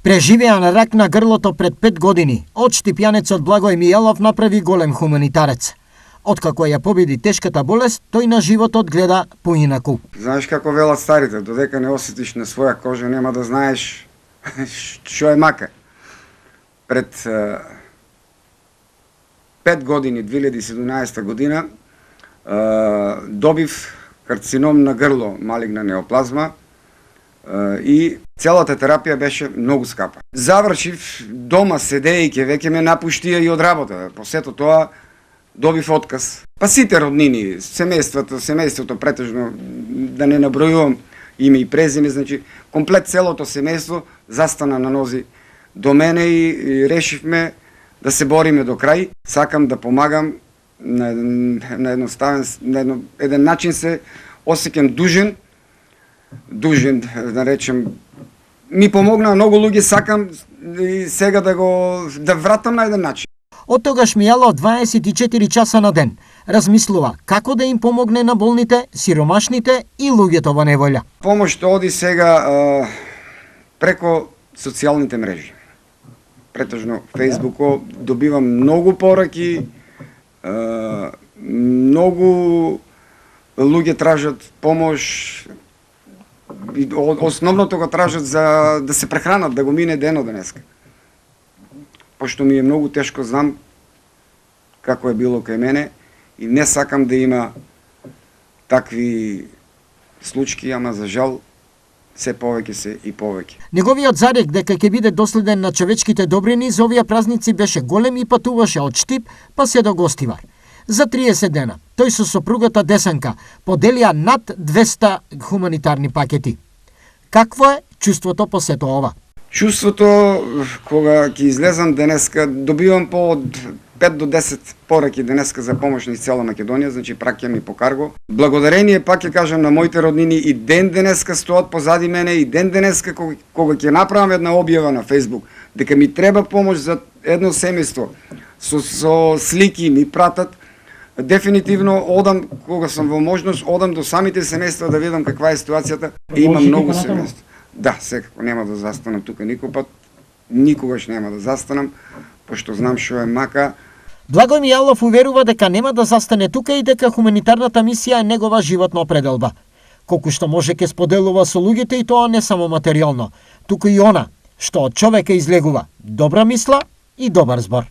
Преживеан рак на грлото пред 5 години, отштипјанецот Благој Мијалов направи голем хуманитарец. Откако ја победи тешката болест, тој на животот гледа поинаку. Знаеш како велат старите, додека не осетиш на своја кожа, нема да знаеш што е мака. Пред 5 години, 2017 година, добив карцином на грло, малигна неоплазма, и целата терапија беше многу скапа. Завршив дома седејќи, веќе ме напуштија и од работа. По сето тоа добив отказ. Па сите роднини, семејството претежно, да не набројувам име и презиме, значи комплет целото семејство застана на нози до мене и решивме да се бориме до крај. Сакам да помагам на еден начин се осеќам дужен, да речем, ми помогна многу луѓе, сакам и сега да вратам на еден начин. Од тогаш Мијалов 24 часа на ден размислува како да им помогне на болните, сиромашните и луѓето во неволја. Помошта оди сега преко социјалните мрежи. Претежно Фејсбуко, добивам многу пораки, многу луѓе тражат помош, основното го тражат за да се прехранат, да го мине денот денеска. Пошто ми е многу тешко, знам како е било кај мене и не сакам да има такви случаи, ама за жал се повеќе се и повеќе. Неговиот зарек дека ќе биде доследен на човечките добрини за овие празници беше голем и патуваше од Штип па се до Гостивар. За 30 дена тој со сопругата Десанка поделија над 200 хуманитарни пакети. Какво е чувството по сето ова? Чувството кога ќе излезам денеска, добивам по 5 до 10 пораки денеска за помош низ цела Македонија, значи праќам и по карго. Благодарение, пак ќе кажам, на моите роднини, и ден денеска стоат позади мене, и ден денеска кога ќе направам една објава на Фејсбук, дека ми треба помош за едно семејство, со слики ми пратат, дефинитивно одам, кога сум во можност, одам до самите семејства да видам каква е ситуацијата. Има многу семејства. Да, секако нема да застанам тука никој пат, никогаш нема да застанам, пошто знам што е мака. Благој Мијалов уверува дека нема да застане тука и дека хуманитарната мисија е негова животна определба. Колку што може ќе споделува со луѓето и тоа не само материјално, туку и она што од човека излегува добра мисла и добар збор.